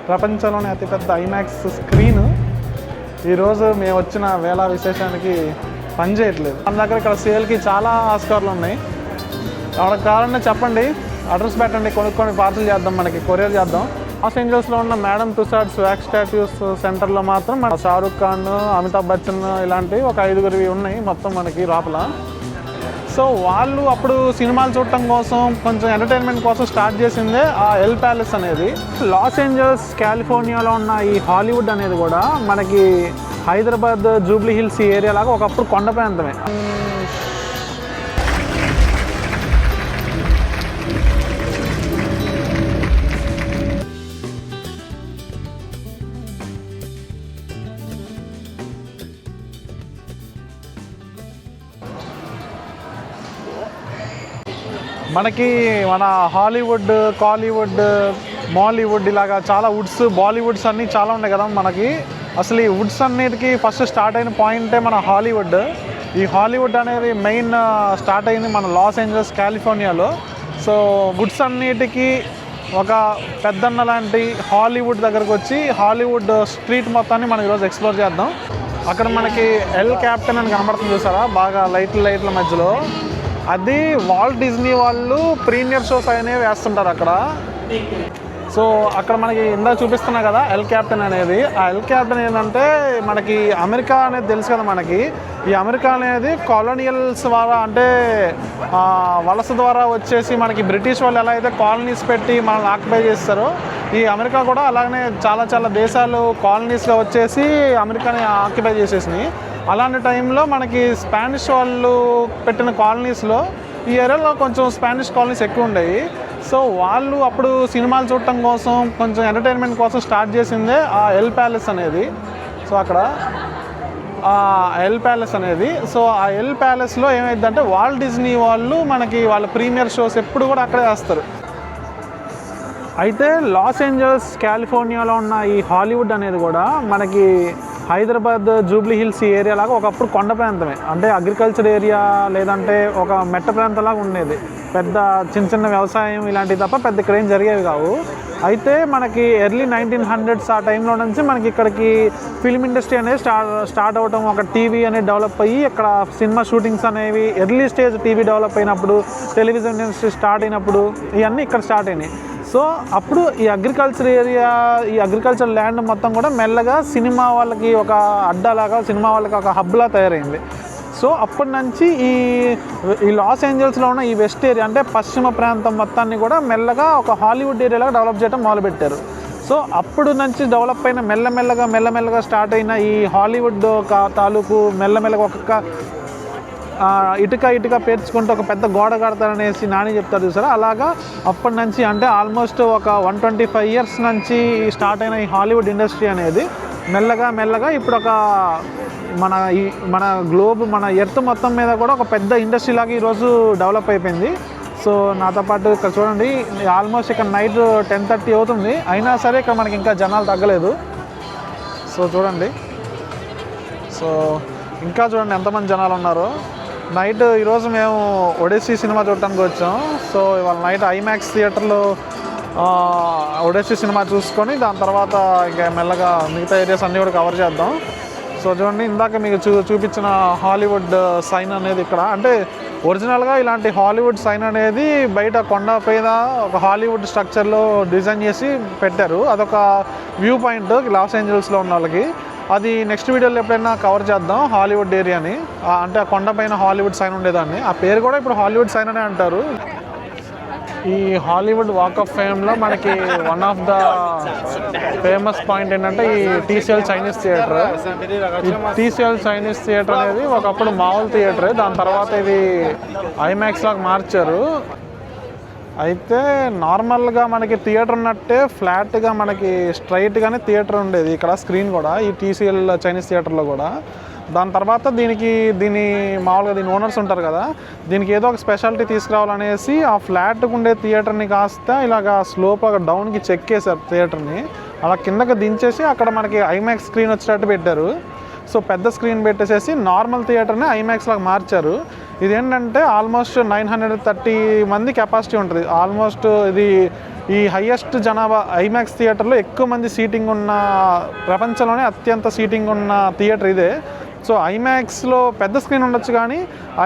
ప్రపంచంలోనే అతిపెద్ద IMAX screen ఈరోజు మేము వచ్చిన వేళ విశేషానికి పనిచేయట్లేదు. మన దగ్గర ఇక్కడ సేల్కి చాలా ఆస్కార్లు ఉన్నాయి. ఎవరికి కావాలంటే చెప్పండి, అడ్రస్ పెట్టండి, కొనుక్కొని పార్సల్ చేద్దాం, మనకి కొరియర్ చేద్దాం. లాస్ ఏంజల్స్లో ఉన్న మేడం టుసాడ్స్ వ్యాక్స్ స్టాట్యూస్ సెంటర్లో మాత్రం మన షారుఖ్ ఖాన్, అమితాబ్ బచ్చన్ ఇలాంటివి ఒక 5గురివి ఉన్నాయి మొత్తం మనకి లోపల. సో వాళ్ళు అప్పుడు సినిమాలు చూడటం కోసం కొంచెం ఎంటర్టైన్మెంట్ కోసం స్టార్ట్ చేసిందే ఆ ఎల్ ప్యాలెస్ అనేది. లాస్ ఏంజల్స్ కాలిఫోర్నియాలో ఉన్న ఈ హాలీవుడ్ అనేది కూడా మనకి హైదరాబాద్ జూబ్లీ హిల్స్ ఏరియా లాగా ఒకప్పుడు కొండ ప్రాంతమే. మనకి మన హాలీవుడ్, కాలీవుడ్, మాలీవుడ్ ఇలాగా చాలా వుడ్స్, బాలీవుడ్స్ అన్నీ చాలా ఉన్నాయి కదా మనకి. అసలు ఈ వుడ్స్ అన్నిటికీ ఫస్ట్ స్టార్ట్ అయిన పాయింటే మన హాలీవుడ్. ఈ హాలీవుడ్ అనేది మెయిన్ స్టార్ట్ అయింది మన లాస్ ఏంజల్స్ కాలిఫోర్నియాలో. సో వుడ్స్ అన్నిటికీ ఒక పెద్దన్న లాంటి హాలీవుడ్ దగ్గరకు వచ్చి హాలీవుడ్ స్ట్రీట్ మొత్తాన్ని మనం ఈరోజు ఎక్స్ప్లోర్ చేద్దాం. అక్కడ మనకి ఎల్ క్యాప్టెన్ అని కనబడుతుంది చూసారా, బాగా లైట్ల మధ్యలో. అది వాల్ట్ డిజ్నీ వాళ్ళు ప్రీమియర్ షోస్ అనేవి వేస్తుంటారు అక్కడ. సో అక్కడ మనకి ఇందాక చూపిస్తున్నా కదా ఎల్ క్యాప్టెన్ అనేది. ఆ ఎల్ క్యాప్టెన్ ఏంటంటే మనకి అమెరికా అనేది తెలుసు కదా మనకి. ఈ అమెరికా అనేది కాలనియల్స్ ద్వారా, అంటే వలస ద్వారా వచ్చేసి మనకి బ్రిటిష్ వాళ్ళు ఎలా అయితే కాలనీస్ పెట్టి మనల్ని ఆక్యుపై చేస్తారో, ఈ అమెరికా కూడా అలాగనే చాలా దేశాలు కాలనీస్గా వచ్చేసి అమెరికాని ఆక్యుపై చేసేసినాయి. అలాంటి టైంలో మనకి స్పానిష్ వాళ్ళు పెట్టిన కాలనీస్లో ఈ ఏరియాలో కొంచెం స్పానిష్ కాలనీస్ ఎక్కువ ఉండేవి. సో వాళ్ళు అప్పుడు సినిమాలు చూడటం కోసం కొంచెం ఎంటర్టైన్మెంట్ కోసం స్టార్ట్ చేసిందే ఆ ఎల్ ప్యాలెస్ అనేది. సో అక్కడ ఎల్ ప్యాలెస్ అనేది. సో ఆ ఎల్ ప్యాలెస్లో ఏమైందంటే వాల్ట్ డిజ్నీ వాళ్ళు మనకి వాళ్ళ ప్రీమియర్ షోస్ ఎప్పుడు కూడా అక్కడే వేస్తారు. అయితే లాస్ ఏంజల్స్ కాలిఫోర్నియాలో ఉన్న ఈ హాలీవుడ్ అనేది కూడా మనకి హైదరాబాద్ జూబ్లీ హిల్స్ ఏరియా లాగా ఒకప్పుడు కొండ ప్రాంతమే. అంటే అగ్రికల్చర్ ఏరియా లేదంటే ఒక మెట్ట ప్రాంతంలాగా ఉండేది. పెద్ద చిన్న వ్యవసాయం ఇలాంటివి తప్ప పెద్ద ఇక్కడ ఏం జరిగేవి కావు. అయితే మనకి ఎర్లీ 1900s ఆ టైంలో నుంచి మనకి ఇక్కడికి ఫిల్మ్ ఇండస్ట్రీ అనేది స్టార్ట్ అవ్వటం, ఒక టీవీ అనేది డెవలప్ అయ్యి ఇక్కడ సినిమా షూటింగ్స్ అనేవి ఎర్లీ స్టేజ్ టీవీ డెవలప్ అయినప్పుడు, టెలివిజన్ ఇండస్ట్రీ స్టార్ట్ అయినప్పుడు ఇవన్నీ ఇక్కడ స్టార్ట్ అయినాయి. సో అప్పుడు ఈ అగ్రికల్చర్ ఏరియా, ఈ అగ్రికల్చర్ ల్యాండ్ మొత్తం కూడా మెల్లగా సినిమా వాళ్ళకి ఒక అడ్డాలాగా, సినిమా వాళ్ళకి ఒక హబ్లా తయారైంది. సో అప్పటి నుంచి ఈ లాస్ ఏంజల్స్లో ఉన్న ఈ వెస్ట్ ఏరియా, అంటే పశ్చిమ ప్రాంతం మొత్తాన్ని కూడా మెల్లగా ఒక హాలీవుడ్ ఏరియాలాగా డెవలప్ చేయడం మొదలుపెట్టారు. సో అప్పుడు నుంచి డెవలప్ అయిన మెల్లమెల్లగా స్టార్ట్ అయిన ఈ హాలీవుడ్ తాలూకు మెల్లమెల్లగా ఒక్కొక్క ఇటుక పేర్చుకుంటూ ఒక పెద్ద గోడ కడతారనేసి నాని చెప్తారు చూసారా. అలాగా అప్పటి నుంచి, అంటే ఆల్మోస్ట్ ఒక 125 years నుంచి స్టార్ట్ అయిన ఈ హాలీవుడ్ ఇండస్ట్రీ అనేది మెల్లగా ఇప్పుడు ఒక మన గ్లోబ్, మన ఎర్త్ మొత్తం మీద కూడా ఒక పెద్ద ఇండస్ట్రీ లాగా ఈరోజు డెవలప్ అయిపోయింది. సో నాతో పాటు ఇక్కడ చూడండి, ఆల్మోస్ట్ ఇక్కడ నైట్ 10:30 అవుతుంది, అయినా సరే ఇక్కడ మనకి ఇంకా జనాలు తగ్గలేదు. సో చూడండి, సో ఇంకా చూడండి ఎంతమంది జనాలు ఉన్నారో. నైట్ ఈరోజు మేము ఒడెస్సీ సినిమా చూడటానికి వచ్చాం. సో ఇవాళ నైట్ ఐమాక్స్ థియేటర్లో ఒడెస్సీ సినిమా చూసుకొని దాని తర్వాత ఇంకా మెల్లగా మిగతా ఏరియాస్ అన్నీ కూడా కవర్ చేద్దాం. సో చూడండి, ఇందాక మీకు చూపించిన హాలీవుడ్ సైన్ అనేది ఇక్కడ, అంటే ఒరిజినల్గా ఇలాంటి హాలీవుడ్ సైన్ అనేది బయట కొండ పైన ఒక హాలీవుడ్ స్ట్రక్చర్లో డిజైన్ చేసి పెట్టారు. అదొక వ్యూ పాయింట్ లాస్ ఏంజల్స్లో ఉన్న వాళ్ళకి. అది నెక్స్ట్ వీడియోలో ఎప్పుడైనా కవర్ చేద్దాం, హాలీవుడ్ ఏరియాని. అంటే ఆ కొండపైన హాలీవుడ్ సైన్ ఉండేదాన్ని, ఆ పేరు కూడా ఇప్పుడు హాలీవుడ్ సైన్ అనే అంటారు. ఈ హాలీవుడ్ వాక్ ఆఫ్ ఫేమ్లో మనకి one of the famous point ఏంటంటే ఈ TCL చైనీస్ థియేటర్. ఈ TCL చైనీస్ థియేటర్ అనేది ఒకప్పుడు మామూలు థియేటరే, దాని తర్వాత ఇది ఐమాక్స్ లాగా మార్చారు. అయితే నార్మల్గా మనకి థియేటర్ ఉన్నట్టే ఫ్లాట్గా మనకి స్ట్రైట్గానే థియేటర్ ఉండేది ఇక్కడ, స్క్రీన్ కూడా ఈ TCL చైనీస్ థియేటర్లో కూడా. దాని తర్వాత దీని మామూలుగా దీని ఓనర్స్ ఉంటారు కదా, దీనికి ఏదో ఒక స్పెషాలిటీ తీసుకురావాలనేసి ఆ ఫ్లాట్కి ఉండే థియేటర్ని కాస్త ఇలాగా స్లోప్గా డౌన్కి చెక్కేశారు థియేటర్ని. అలా కిందకి దించేసి అక్కడ మనకి ఐమాక్స్ స్క్రీన్ వచ్చేటట్టు పెట్టారు. సో పెద్ద స్క్రీన్ పెట్టేసేసి నార్మల్ థియేటర్ని ఐమాక్స్ లాగా మార్చారు. ఇదేంటంటే ఆల్మోస్ట్ 930 మంది కెపాసిటీ ఉంటుంది. ఆల్మోస్ట్ ఇది ఈ హయ్యెస్ట్ జనాభా ఐమాక్స్ థియేటర్లో ఎక్కువ మంది సీటింగ్ ఉన్న, ప్రపంచంలోనే అత్యంత సీటింగ్ ఉన్న థియేటర్ ఇదే. సో ఐమాక్స్లో పెద్ద స్క్రీన్ ఉండొచ్చు, కానీ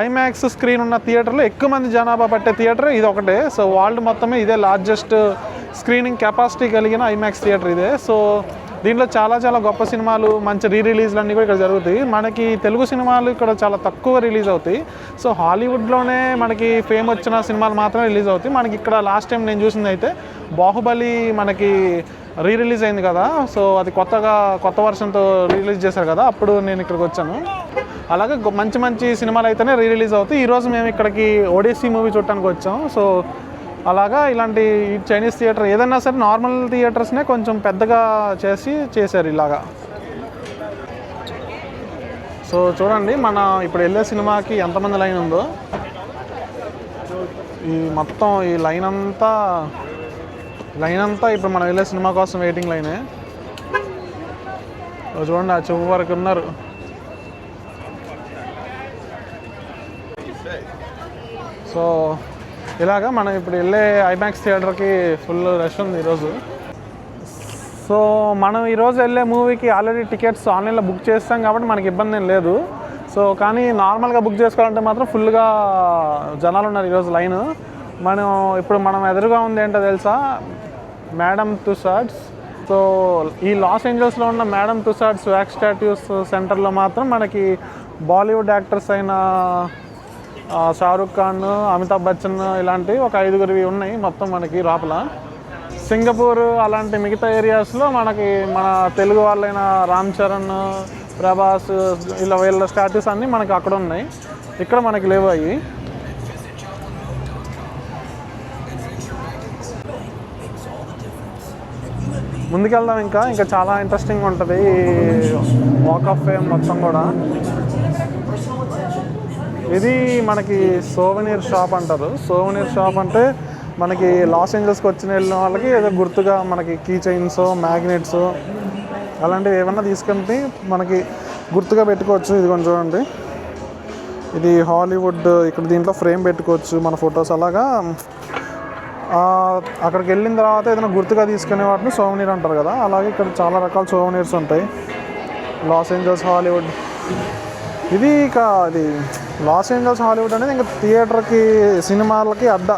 ఐమాక్స్ స్క్రీన్ ఉన్న థియేటర్లో ఎక్కువ మంది జనాభా పట్టే థియేటర్ ఇది ఒకటే. సో వరల్డ్ మొత్తమే ఇదే లార్జెస్ట్ స్క్రీనింగ్ కెపాసిటీ కలిగిన ఐమాక్స్ థియేటర్ ఇదే. సో దీంట్లో చాలా చాలా గొప్ప సినిమాలు, మంచి రీరిలీజ్లు అన్నీ కూడా ఇక్కడ జరుగుతాయి. మనకి తెలుగు సినిమాలు ఇక్కడ చాలా తక్కువ రిలీజ్ అవుతాయి. సో హాలీవుడ్లోనే మనకి ఫేమ్ వచ్చిన సినిమాలు మాత్రమే రిలీజ్ అవుతాయి. మనకి ఇక్కడ లాస్ట్ టైం నేను చూసింది అయితే బాహుబలి మనకి రిలీజ్ అయింది కదా. సో అది కొత్త వర్షన్తో రిలీజ్ చేశారు కదా, అప్పుడు నేను ఇక్కడికి వచ్చాను. అలాగే మంచి మంచి సినిమాలు అయితేనే రిలీజ్ అవుతాయి. ఈరోజు మేము ఇక్కడికి ఒడిస్సీ మూవీ చూడటానికి వచ్చాం. సో అలాగా ఇలాంటి చైనీస్ థియేటర్ ఏదైనా సరే నార్మల్ థియేటర్స్నే కొంచెం పెద్దగా చేశారు ఇలాగా. సో చూడండి, మన ఇప్పుడు వెళ్ళే సినిమాకి ఎంతమంది లైన్ ఉందో. ఈ మొత్తం ఈ లైన్ అంతా ఇప్పుడు మనం వెళ్ళే సినిమా కోసం వెయిటింగ్ లైనే. చూడండి, ఆ చివరి వరకు ఉన్నారు. సో ఇలాగా మనం ఇప్పుడు వెళ్ళే ఐమాక్స్ థియేటర్కి ఫుల్ రష్ ఉంది ఈరోజు. సో మనం ఈరోజు వెళ్ళే మూవీకి ఆల్రెడీ టికెట్స్ ఆన్లైన్లో బుక్ చేస్తాం కాబట్టి మనకి ఇబ్బంది ఏం లేదు. సో కానీ నార్మల్గా బుక్ చేసుకోవాలంటే మాత్రం ఫుల్గా జనాలు ఉన్నారు ఈరోజు లైన్. ఇప్పుడు మనం ఎదురుగా ఉంది ఏంటో తెలుసా, మేడమ్ టుసాడ్స్. సో ఈ లాస్ ఏంజల్స్లో ఉన్న మేడమ్ టుసాడ్స్ వ్యాక్స్ స్టాట్యూస్ సెంటర్లో మాత్రం మనకి బాలీవుడ్ యాక్టర్స్ అయిన షారుఖ్ ఖాన్, అమితాబ్ బచ్చన్ ఇలాంటి ఒక 5గురివి ఉన్నాయి మొత్తం మనకి లోపల. సింగపూర్ అలాంటి మిగతా ఏరియాస్లో మనకి మన తెలుగు వాళ్ళైన రామ్ చరణ్, ప్రభాస్ వీళ్ళ స్టాట్యూస్ అన్నీ మనకి అక్కడ ఉన్నాయి. ఇక్కడ మనకి లేవు అవి. ముందుకెళ్దాం, ఇంకా చాలా ఇంట్రెస్టింగ్ ఉంటుంది వాక్ ఆఫ్ ఫేమ్ మొత్తం కూడా. ఇది మనకి సోవెనీర్ షాప్ అంటారు. సోవెనీర్ షాప్ అంటే మనకి లాస్ ఏంజల్స్కి వెళ్ళిన వాళ్ళకి ఏదో గుర్తుగా మనకి కీ చైన్స్, మ్యాగ్నెట్స్ అలాంటివి ఏమన్నా తీసుకెళ్తే మనకి గుర్తుగా పెట్టుకోవచ్చు. ఇది కొంచెం చూడండి, ఇది హాలీవుడ్. ఇక్కడ దీంట్లో ఫ్రేమ్ పెట్టుకోవచ్చు మన ఫొటోస్. అలాగా అక్కడికి వెళ్ళిన తర్వాత ఏదైనా గుర్తుగా తీసుకునే వాటిని సోవెనీర్ అంటారు కదా. అలాగే ఇక్కడ చాలా రకాల సోవెనీర్స్ ఉంటాయి. లాస్ ఏంజల్స్ హాలీవుడ్ ఇది. అది లాస్ ఏంజల్స్ హాలీవుడ్ అనేది ఇంకా థియేటర్కి సినిమాలకి అడ్డా.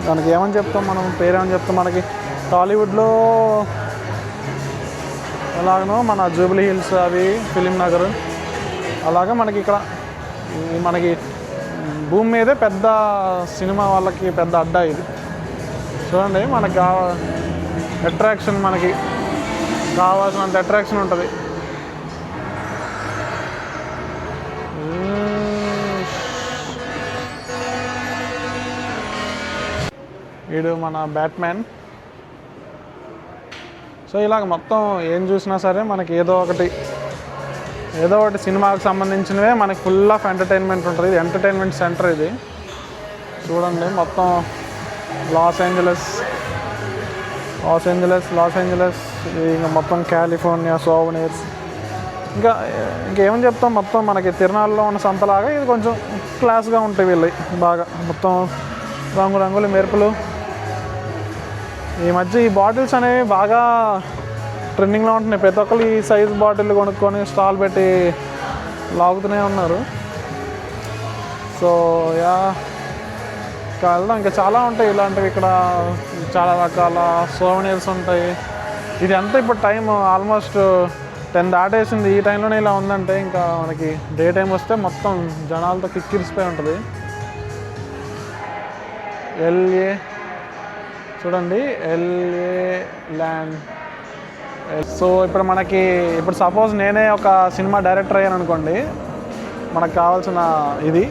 దానికి ఏమని చెప్తాం మనం, పేరేమని చెప్తాం. మనకి టాలీవుడ్లో ఎలాగనో మన జూబ్లీ హిల్స్ అవి ఫిలిం నగర్, అలాగే మనకి ఇక్కడ మనకి భూమి మీదే పెద్ద సినిమా వాళ్ళకి పెద్ద అడ్డా ఇది. చూడండి, మనకి అట్రాక్షన్, మనకి కావాల్సినంత అట్రాక్షన్ ఉంటుంది. వీడు మన బ్యాట్మ్యాన్. సో ఇలాగ మొత్తం ఏం చూసినా సరే మనకి ఏదో ఒకటి సినిమాకి సంబంధించినవే మనకి ఫుల్ ఆఫ్ ఎంటర్టైన్మెంట్ ఉంటుంది. ఇది ఎంటర్టైన్మెంట్ సెంటర్ ఇది. చూడండి, మొత్తం లాస్ ఏంజలస్ ఇంకా మొత్తం కాలిఫోర్నియా సోవెనీర్స్. ఇంకేమని చెప్తాం, మొత్తం మనకి తిరునాళ్ళలో ఉన్న సంతలాగా ఇది కొంచెం క్లాస్గా ఉంటాయి వీళ్ళవి బాగా. మొత్తం రంగురంగుల మెరుపులు. ఈ మధ్య ఈ బాటిల్స్ అనేవి బాగా ట్రెండింగ్లో ఉంటున్నాయి. ప్రతి ఒక్కరు ఈ సైజ్ బాటిల్ కొనుక్కొని స్టాల్ పెట్టి లాగుతూనే ఉన్నారు. సో వెళ్దాం, ఇంకా చాలా ఉంటాయి ఇలాంటివి. ఇక్కడ చాలా రకాల సోవెనీర్స్ ఉంటాయి. ఇది అంతా ఇప్పుడు టైం ఆల్మోస్ట్ 10 దాటేసింది. ఈ టైంలోనే ఇలా ఉందంటే ఇంకా మనకి డే టైం వస్తే మొత్తం జనాలతో కిక్కిరిసిపోయి ఉంటుంది. LA చూడండి, LA ల్యాండ్. సో ఇప్పుడు సపోజ్ నేనే ఒక సినిమా డైరెక్టర్ అయ్యాను అనుకోండి, మనకు కావాల్సిన ఇది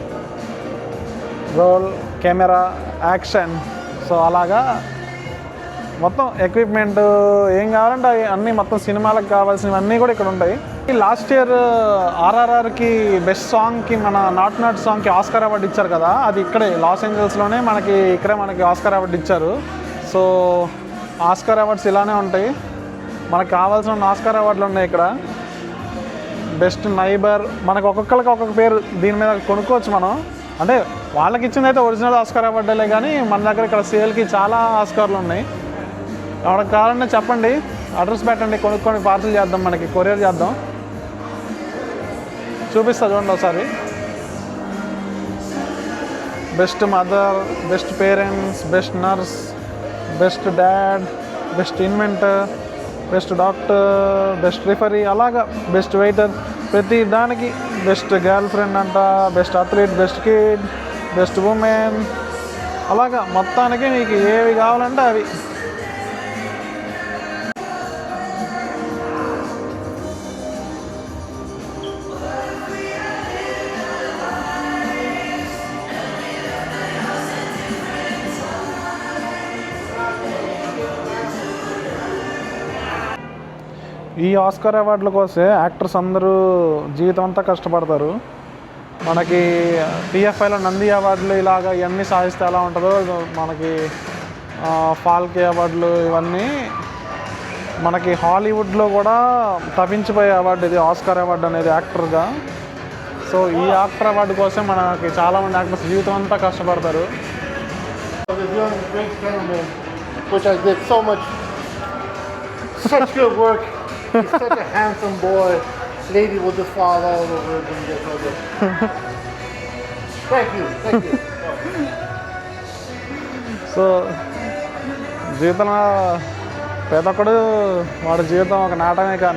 రోల్, కెమెరా, యాక్షన్. సో అలాగా మొత్తం ఎక్విప్మెంట్ ఏం కావాలంటే అవి అన్నీ మొత్తం సినిమాలకు కావాల్సినవన్నీ కూడా ఇక్కడ ఉంటాయి. లాస్ట్ ఇయర్ RRRకి బెస్ట్ సాంగ్కి మన నాట్ సాంగ్కి ఆస్కార్ అవార్డు ఇచ్చారు కదా, అది ఇక్కడే లాస్ ఏంజల్స్లోనే ఇక్కడే మనకి ఆస్కార్ అవార్డు ఇచ్చారు. సో ఆస్కార్ అవార్డ్స్ ఇలానే ఉంటాయి. మనకు కావాల్సిన ఆస్కార్ అవార్డులు ఉన్నాయి ఇక్కడ. బెస్ట్ నైబర్, మనకు ఒక్కొక్కరికి ఒక్కొక్క పేరు దీని మీద కొనుక్కోవచ్చు మనం. అంటే వాళ్ళకి ఇచ్చింది అయితే ఒరిజినల్ ఆస్కార్ అవార్డులే, కానీ మన దగ్గర ఇక్కడ సేల్కి చాలా ఆస్కార్లు ఉన్నాయి. ఎవరికి కావాలంటే చెప్పండి, అడ్రస్ పెట్టండి, కొనుక్కొని పార్సల్ చేద్దాం, మనకి కొరియర్ చేద్దాం. చూపిస్తా చూడండి ఒకసారి. Best mother, best parents, best nurse, best dad, best inventor, best doctor, best referee, అలాగా బెస్ట్ వెయిటర్, ప్రతి దానికి బెస్ట్ గర్ల్ ఫ్రెండ్ అంట, best athlete, best kid, best women, అలాగా మొత్తానికి మీకు ఏవి కావాలంటే అవి. ఈ ఆస్కార్ అవార్డుల కోసం యాక్టర్స్ అందరూ జీవితం అంతా కష్టపడతారు. మనకి టీఎఫ్ఐలో నంది అవార్డులు ఇలాగ ఇవన్నీ సాధిస్తే ఎలా ఉంటుందో, మనకి ఫాల్కే అవార్డులు ఇవన్నీ మనకి హాలీవుడ్లో కూడా తప్పించిపోయే అవార్డు ఇది, ఆస్కార్ అవార్డు అనేది యాక్టర్గా. సో ఈ యాక్టర్ అవార్డు కోసం మనకి చాలామంది యాక్టర్స్ జీవితం అంతా కష్టపడతారు. He's such a handsome boy. Lady will just fall all over him and get over. Thank you. So జీవితంలో పేదొక్కడు వాడి జీవితం ఒక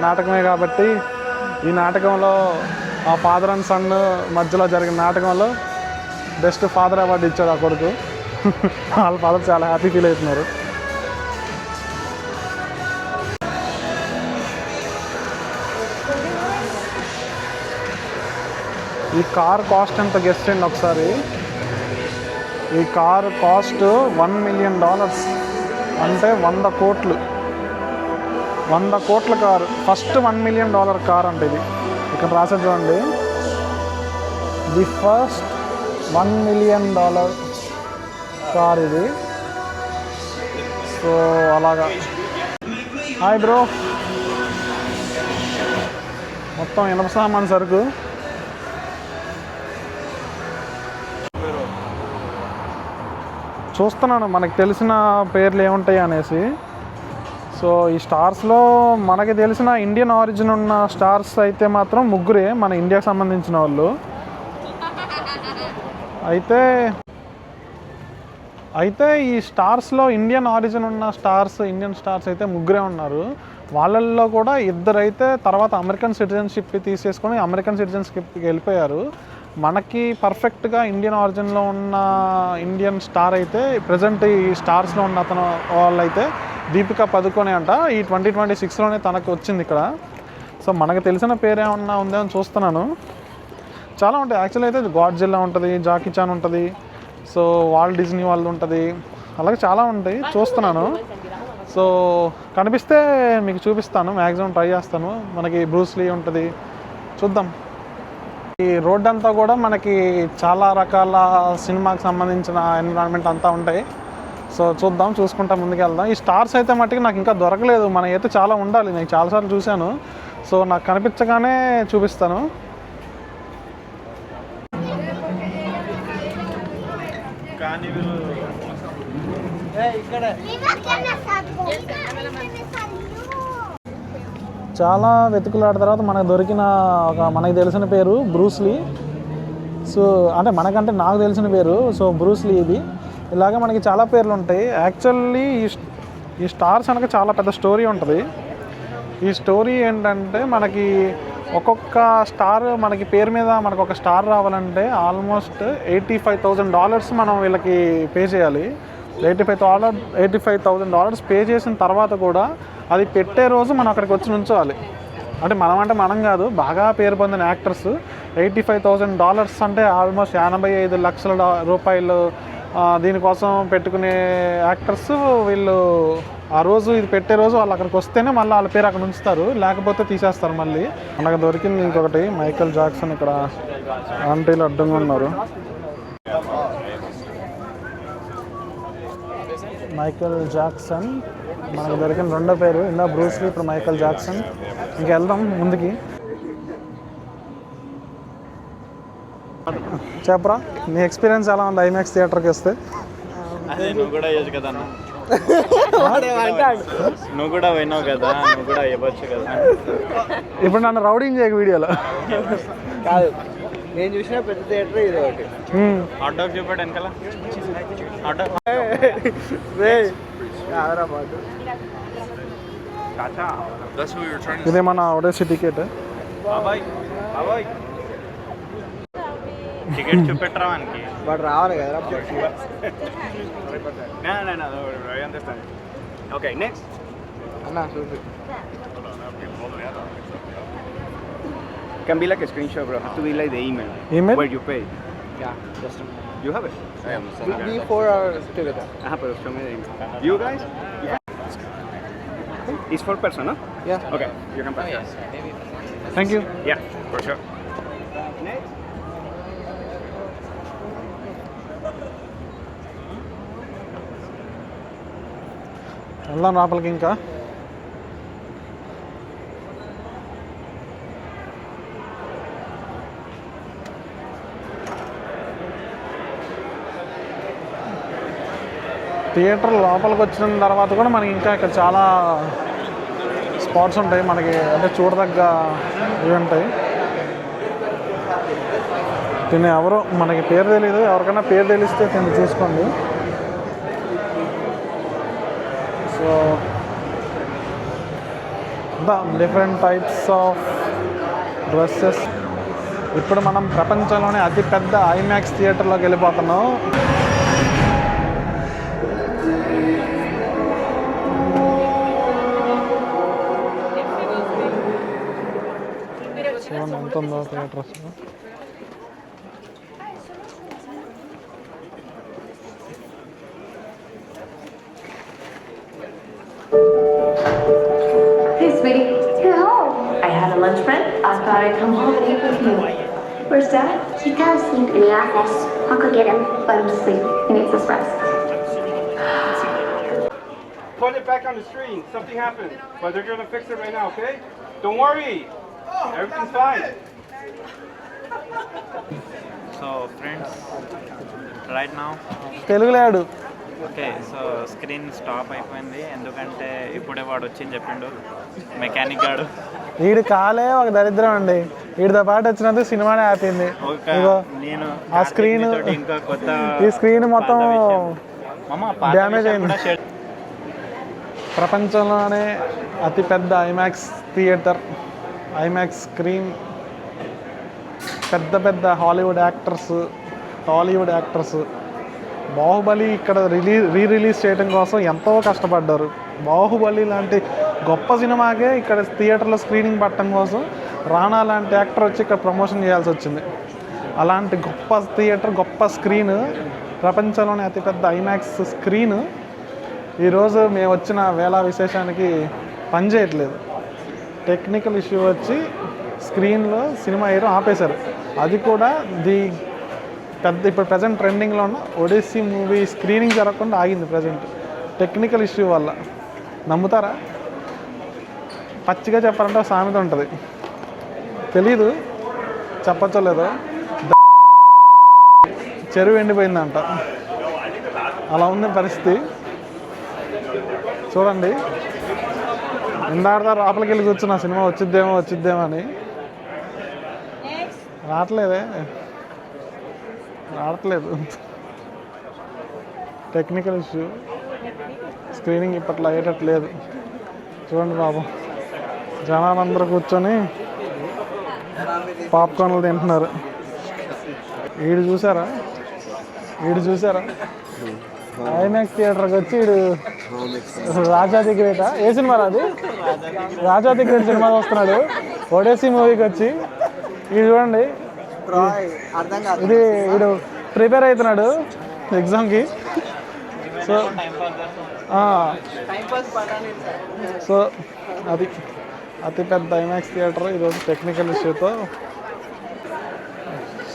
నాటకమే కాబట్టి ఈ నాటకంలో ఆ ఫాదర్ అండ్ సన్ మధ్యలో జరిగిన నాటకంలో బెస్ట్ ఫాదర్ అవార్డు ఇచ్చాడు ఆ కొడుకు. వాళ్ళ ఫాదర్ చాలా హ్యాపీ ఫీల్ అవుతున్నారు. ఈ కార్ కాస్ట్ ఎంత గెస్ చేయండి ఒకసారి. ఈ కార్ కాస్ట్ $1 million, అంటే 100 కోట్లు. 100 కోట్ల కారు, ఫస్ట్ $1 million కార్ అంటే ఇది. ఇక్కడ రాసే చూడండి, ది ఫస్ట్ $1 million కార్ ఇది. సో అలాగా. హాయ్ బ్రో, మొత్తం ఇనప సామాన్ సరుకు. చూస్తున్నాను మనకు తెలిసిన పేర్లు ఏముంటాయి అనేసి. సో ఈ స్టార్స్లో మనకి తెలిసిన ఇండియన్ ఆరిజిన్ ఉన్న స్టార్స్ అయితే మాత్రం ముగ్గురే, మన ఇండియాకి సంబంధించిన వాళ్ళు. అయితే ఈ స్టార్స్లో ఇండియన్ ఆరిజిన్ ఉన్న ఇండియన్ స్టార్స్ అయితే ముగ్గురే ఉన్నారు. వాళ్ళల్లో కూడా ఇద్దరైతే తర్వాత అమెరికన్ సిటిజన్షిప్ తీసేసుకొని అమెరికన్ సిటిజన్షిప్కి వెళ్ళిపోయారు. మనకి పర్ఫెక్ట్గా ఇండియన్ ఆరిజిన్లో ఉన్న ఇండియన్ స్టార్ అయితే ప్రజెంట్ ఈ స్టార్స్లో ఉన్న అతను వాళ్ళైతే దీపికా పదుకొనే అంట. ఈ 2026లోనే తనకు వచ్చింది ఇక్కడ. సో మనకు తెలిసిన పేరు ఏమన్నా ఉందో అని చూస్తున్నాను. చాలా ఉంటాయి యాక్చువల్లీ. అయితే గాడ్జిల్లా ఉంటుంది, జాకీ చాన్ ఉంటుంది, సో వాల్ట్ డిజ్నీ వాళ్ళు ఉంటుంది, అలాగే చాలా ఉంటాయి. చూస్తున్నాను. సో కనిపిస్తే మీకు చూపిస్తాను, మ్యాక్సిమం ట్రై చేస్తాను. మనకి బ్రూస్ లీ ఉంటుంది, చూద్దాం. ఈ రోడ్ అంతా కూడా మనకి చాలా రకాల సినిమాకి సంబంధించిన ఎన్విరాన్మెంట్ అంతా ఉంటాయి. సో చూద్దాం, చూసుకుంటా ముందుకు వెళ్దాం. ఈ స్టార్స్ అయితే మట్టుకు నాకు ఇంకా దొరకలేదు. మన అయితే చాలా ఉండాలి, నేను చాలాసార్లు చూశాను. సో నాకు కనిపించగానే చూపిస్తాను. చాలా వెతుకులాడిన తర్వాత మనకు దొరికిన మనకు తెలిసిన పేరు బ్రూస్ లీ. సో అంటే మనకంటే నాకు తెలిసిన పేరు. సో బ్రూస్ లీ ఇది. ఇలాగే మనకి చాలా పేర్లు ఉంటాయి. యాక్చువల్లీ ఈ స్టార్స్ అనక చాలా పెద్ద స్టోరీ ఉంటుంది. ఈ స్టోరీ ఏంటంటే మనకి ఒక్కొక్క స్టార్ మనకి పేరు మీద మనకు ఒక స్టార్ రావాలంటే ఆల్మోస్ట్ $85,000 మనం వీళ్ళకి పే చేయాలి. $85,000 పే చేసిన తర్వాత కూడా అది పెట్టే రోజు మనం అక్కడికి వచ్చి నుంచోవాలి. అంటే మనం కాదు, బాగా పేరు పొందిన యాక్టర్స్. $85,000 అంటే ఆల్మోస్ట్ 85 లక్షల రూపాయలు దీనికోసం పెట్టుకునే యాక్టర్స్ వీళ్ళు. ఆ రోజు ఇది పెట్టే రోజు వాళ్ళు అక్కడికి వస్తేనే మళ్ళీ వాళ్ళ పేరు అక్కడ ఉంచుతారు, లేకపోతే తీసేస్తారు మళ్ళీ. మనకు దొరికింది ఇంకొకటి మైకేల్ జాక్సన్. ఇక్కడ ఆంటీలు అడ్డంగా ఉన్నారు. మైకేల్ జాక్సన్ మనకు దొరికిన రెండో పేరు. ఇందా బ్రూస్ లీ, ఇప్పుడు మైకేల్ జాక్సన్. ఇంక వెళ్దాం ముందుకి. చెప్పరా నీ ఎక్స్పీరియన్స్ ఎలా ఉంది ఐమాక్స్ థియేటర్కి వస్తే? అదే నువ్వు కూడా వేయచ్చు కదా అన్న, నువ్వు కూడా పోయినావు కదా, నువ్వు కూడా ఇవ్వచ్చు కదా. ఇప్పుడు నన్ను రౌడింగ్ చేయక వీడియోలో. కాదు, నేను చూసిన పెద్ద థియేటర్ ఇది ఒకటి. హాట్ డాగ్ చూపాడు వెనకాల, హాట్ డాగ్. ఇదే మన ఒడేసి టికెట్. బాబాయ్ బాబాయ్ టికెట్ చూపెట్టరా మనకి, వాడు రావాలి కదా. ఓకే నెక్స్ట్ అన్న చూపి. can be like a screenshot, bro. Have to be like the email. Email? Where you pay. Yeah, just a You have it. we 4 hours together. But show me the email. You guys? It's for person, huh? Yeah. Okay, you can pass. Thank you. Yeah, for sure. Next. వెళ్దాం లోపలికి. ఇంకా theatre లోపలికి వచ్చిన తర్వాత కూడా మనకి ఇంకా ఇక్కడ చాలా స్పాట్స్ ఉంటాయి మనకి, అంటే చూడదగ్గ ఇవి ఉంటాయి. తినే ఎవరో మనకి పేరు తెలియదు, ఎవరికైనా పేరు తెలిస్తే తిని చూసుకోండి. So different types of dresses. ఇప్పుడు మనం ప్రపంచంలోనే అతిపెద్ద ఐమాక్స్ థియేటర్లోకి వెళ్ళిపోతున్నాం. చూడండి ఎంత ఉందో థియేటర్ అసలు. Hey, sweetie. You're home. I had a lunch break. I thought I'd come home and eat with you. Where's Dad? He fell asleep in the office. I'll go get him. Let him sleep. He needs his rest. Put it back on the screen. Something happened. But they're gonna fix it right now, okay? Don't worry. Everything's fine. So friends, right now, తెలుగులో ఆడు. Okay so screen stop అయిపోయింది, ఎందుకంటే ఇప్పుడే వాడు వచ్చింది చెప్పిండు mechanic గాడు. వీడి కాలే ఒక దరిద్రం అండి. వీడితో పాటు వచ్చినందుకు సినిమానే ఆపింది. ఇగో నేను ఆ స్క్రీన్, ఇంకా కొత్త ఈ స్క్రీన్ మొత్తం డ్యామేజ్ అయింది. డ్యామేజ్. ప్రపంచంలోనే అతిపెద్ద ఐమాక్స్ థియేటర్, ఐమాక్స్ స్క్రీన్, పెద్ద పెద్ద Hollywood actors, Tollywood actors. Baahubali ఇక్కడ రిలీజ్ చేయడం కోసం ఎంతో కష్టపడ్డారు. బాహుబలి లాంటి గొప్ప సినిమాకే ఇక్కడ థియేటర్లో స్క్రీనింగ్ పట్టడం కోసం రాణా లాంటి యాక్టర్ వచ్చి ఇక్కడ ప్రమోషన్ చేయాల్సి వచ్చింది. అలాంటి గొప్ప థియేటర్, గొప్ప స్క్రీన్, ప్రపంచంలోనే అతిపెద్ద ఐమాక్స్ స్క్రీన్ ఈరోజు మేము వచ్చిన వేళ విశేషానికి పనిచేయట్లేదు. టెక్నికల్ ఇష్యూ వచ్చి స్క్రీన్లో సినిమా హీరో ఆపేశారు. అది కూడా ఇప్పుడు ప్రజెంట్ ట్రెండింగ్లో ఉన్న ఒడిస్సీ మూవీ స్క్రీనింగ్ జరగకుండా ఆగింది ప్రజెంట్ టెక్నికల్ ఇష్యూ వల్ల. నమ్ముతారా? పచ్చిగా చెప్పాలంటే ఒక సామెత ఉంటుంది, తెలీదు చెప్పచ్చో లేదో, చెరువు ఎండిపోయిందంట. అలా ఉంది పరిస్థితి. చూడండి, ఇందాక లోపలికి వెళ్ళి కూర్చున్న సినిమా వచ్చిద్దేమో అని. రావట్లేదు. టెక్నికల్ ఇష్యూ, స్క్రీనింగ్ ఇప్పట్లో అయ్యేటట్లేదు. చూడండి బాబు, జనాలందరూ కూర్చొని పాప్కార్న్లు తింటున్నారు. వీడు చూసారా ఐమాక్స్ థియేటర్కి వచ్చి వీడు రాజాది గ్రేట ఏ సినిమా రాదు, రాజాది గ్రేట్ సినిమా వస్తున్నాడు ఒడేసీ మూవీకి వచ్చి. ఇది చూడండి, ఇది వీడు ప్రిపేర్ అవుతున్నాడు ఎగ్జామ్కి. సో అది అతిపెద్ద ఐమాక్స్ థియేటర్ ఈరోజు టెక్నికల్ ఇష్యూతో.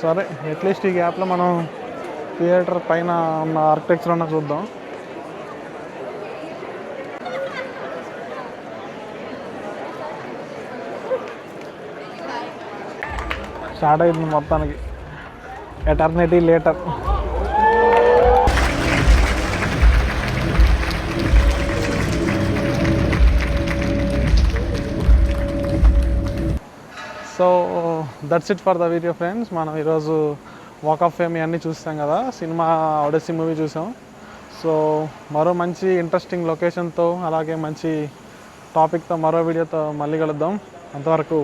సరే, అట్లీస్ట్ ఈ గ్యాప్లో మనం థియేటర్ పైన ఉన్న ఆర్కిటెక్చర్ అన్న చూద్దాం. స్టార్ట్ అయింది మొత్తానికి. Eternity later. So that's it for the video friends. మనం ఈరోజు వాక్ ఆఫ్ ఫేమ్ అన్నీ చూస్తాం కదా, సినిమా ఒడెస్సీ మూవీ చూసాం. సో మరో మంచి ఇంట్రెస్టింగ్ లొకేషన్తో అలాగే మంచి టాపిక్తో మరో వీడియోతో మళ్ళీ కలుద్దాం. అంతవరకు